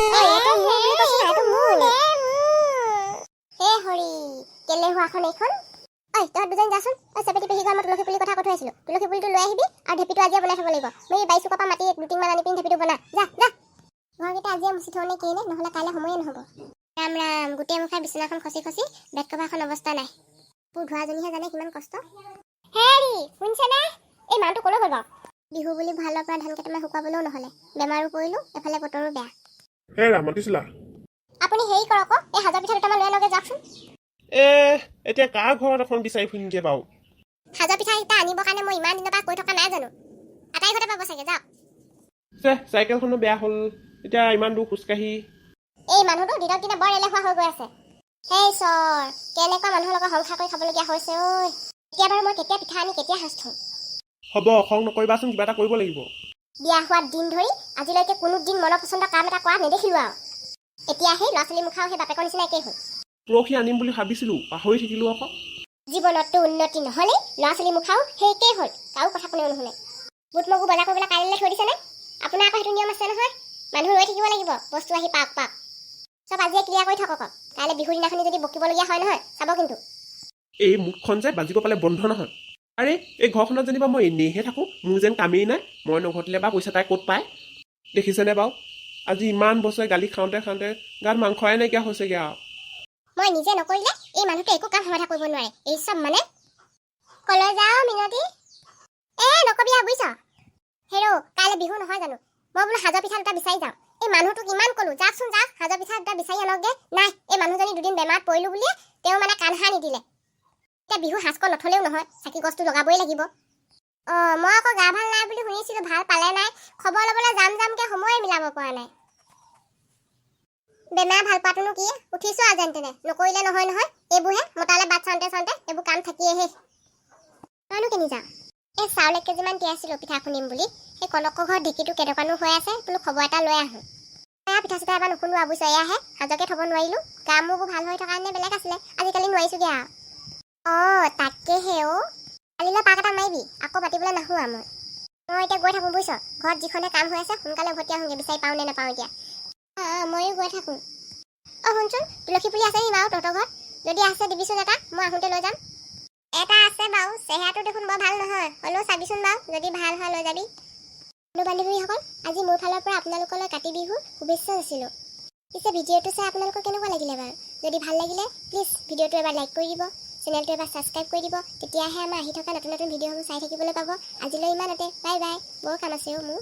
এইটো মোৰ বুলি কৈছো না, এইটো মোৰ হে হৰি কেলে হোৱাখন এইখন ঐ তহঁত দুজন যাচোন চেপেটি পেহী ঘৰ মই তুলসী পুলি কথা কৈ থৈ আহিছিলোঁ তুলসী পুলিটো লৈ আহিবি আৰু ঢেপিটো আজিয়ে বনাই থ'ব লাগিব মই এই 22 চুকৰ পৰা মাতি 2-3 মান আনি পিনি ঢেপিটো বনা যা যা ঘৰকেইটা আজিয়ে মুচি থওঁ নে কি নে নহ'লে কাইলৈ সময়ে নহ'ব ৰাম ৰাম গোটেই মুখে বিচনাখন খচি খচি বেড কভাৰখন অৱস্থা নাই তোৰ ধোৱাজনীহে জানে কিমান কষ্ট হেৰি শুনিছেনে এই মানুহটো ক'লৈ গ'ল বাৰু বিহু বুলি ভালৰ পৰা ধান কেইটামান শুকুৱাবলৈও নহ'লে বেমাৰো পৰিলোঁ এফালে বতৰো বেয়া হেৰা মাতিছিলা আপুনি হেৰি কৰক এই হাজাৰ পিঠা দুটামান লৈ আনকে যাওকচোন এতিয়া কাৰ ঘৰত এখন বিচাৰি ফুৰিমগে বাৰু হাজাৰ পিঠা কেইটা আনিবৰ কাৰণে মই ইমান দিনৰ পৰা কৈ থকা নাই জানো আটাই ঘৰতে পাব চাগে যাওক চাইকেলখনো বেয়া হ'ল এতিয়া ইমান দূৰ খোজকাঢ়ি এই মানুহটো দিনক দিনে বৰ এলেহুৱা হৈ গৈ আছে সেই চৰ কেনেকুৱা মানুহৰ লগত সংসাৰ কৰি খাবলগীয়া হৈছে ঐ এতিয়া বাৰু মই কেতিয়া পিঠা আনি কেতিয়া সাজ থওঁ হ'ব খং নকৰিবাচোন কিবা এটা কৰিব লাগিব বিয়া হোৱাৰ দিন ধৰি আজিলৈকে কোনো দিন মনৰ পচন্দ কাম এটা কৰা নেদেখিলোঁ আৰু এতিয়া সেই ল'ৰা ছোৱালী মুখাও সেই বাপেকৰ নিচিনা একেই হ'ল পৰহি আনিম বুলি ভাবিছিলোঁ পাহৰি থাকিলোঁ আকৌ জীৱনততো উন্নতি নহ'লেই ল'ৰা ছোৱালী মুখাও সেই একেই হ'ল কাৰো কথা কোনেও নুশুনে বুট মগু বজাৰ কৰিবলৈ কাইলৈ থৈ দিছেনে আপোনাৰ আকৌ সেইটো নিয়ম আছে নহয় মানুহ ৰৈ থাকিব লাগিব বস্তু আহি পাক পাক চব আজিয়ে ক্লিয়াৰ কৰি থাকক কাইলৈ বিহুৰ দিনাখনি যদি বকিবলগীয়া হয় নহয় চাব কিন্তু এই মুখখন যে বাজিব পালে বন্ধ নহয় আৰে এই ঘৰখনত যেনিবা মই এনেইহে থাকোঁ মোৰ যেন কামেই নাই মই নঘটিলে বা পইচা তাই ক'ত পায় দেখিছেনে বাৰু আজি ইমান বছৰে গালি খাওঁতে খাওঁতে গাত মাংসই নাইকিয়া হৈছেগৈ আৰু মই নিজে নকৰিলে এই মানুহটো একো কাম সমাধা কৰিব নোৱাৰে এই চব মানে কলৈ যাওঁ মিনতি নকবি আৰু বুজিছ হেৰ' কাইলৈ বিহু নহয় জানো মই বোলো হাজাৰ পিঠা দুটা বিচাৰি যাওঁ এই মানুহটোক ইমান ক'লো যাওকচোন যাওক হাজাৰ পিঠা দুটা বিচাৰি আনকগে নাই এই মানুহজনী দুদিন বেমাৰত পৰিলোঁ বুলিয়ে তেওঁ মানে কাণসাৰ নিদিলে এতিয়া বিহু সাজকণ নথলেও নহয় চাকি গছটো লগাবই লাগিব মই আকৌ গা ভাল নাই বুলি শুনিছিলোঁ ভাল পালে নাই খবৰ ল'বলৈ যামকৈ সময়ে মিলাব পৰা নাই বেমাৰ ভাল পোৱাটোনো কি উঠিছোঁ আৰু যেন তেনে নকৰিলে নহয় এইবোৰহে মতালে বাট চাওঁতে চাওঁতে এইবোৰ কাম থাকিয়েহে তইনো কেনি যাওঁ এই চাউল 1 কেজিমান তিয়াইছিলোঁ পিঠা খুন্দিম বুলি সেই কনকৰ ঘৰত ঢেঁকীটো কেনেকুৱানো হৈ আছে বোলো খবৰ এটা লৈ আহোঁ এয়া পিঠা চিঠা এবাৰ নুখুন্দো আবুচ এয়াহে সাজকে থ'ব নোৱাৰিলোঁ গা মোৰবোৰ ভাল হৈ থকা নে বেলেগ আছিলে আজিকালি নোৱাৰিছোঁগৈ আৰু তাকেহে কালিলৈ পাক এটা মাৰিবি আকৌ পাতিবলৈ নাহোঁ আৰু মই এতিয়া গৈ থাকোঁ বুজিছ ঘৰত যিখনে কাম হৈ আছে সোনকালে উভতি আহোঁগৈ বিচাৰি পাওঁ নে নাপাওঁ এতিয়া ময়ো গৈ থাকোঁ শুনচোন তুলসী পুলি আছে নি বাৰু তহঁতৰ ঘৰত যদি আছে দিবিচোন এটা মই আহোঁতে লৈ যাম এটা আছে বাৰু চেহেৰাটো দেখোন বৰ ভাল নহয় হ'লেও চাবিচোন বাৰু যদি ভাল হয় লৈ যাবি বন্ধু বান্ধৱীসকল আজি মোৰ ফালৰ পৰা আপোনালোকলৈ কাতি বিহুৰ শুভেচ্ছা যাচিলোঁ পিছে ভিডিঅ'টো চাই আপোনালোকৰ কেনেকুৱা লাগিলে বাৰু যদি ভাল লাগিলে প্লিজ ভিডিঅ'টো এবাৰ লাইক কৰি দিব চেনেলটো এবাৰ ছাবস্ক্ৰাইব কৰি দিব তেতিয়াহে আমাৰ আহি থকা নতুন নতুন ভিডিঅ'সমূহ চাই থাকিবলৈ পাব আজিলৈ ইমানতে বাই বাই বৰ কাম আছে মোৰ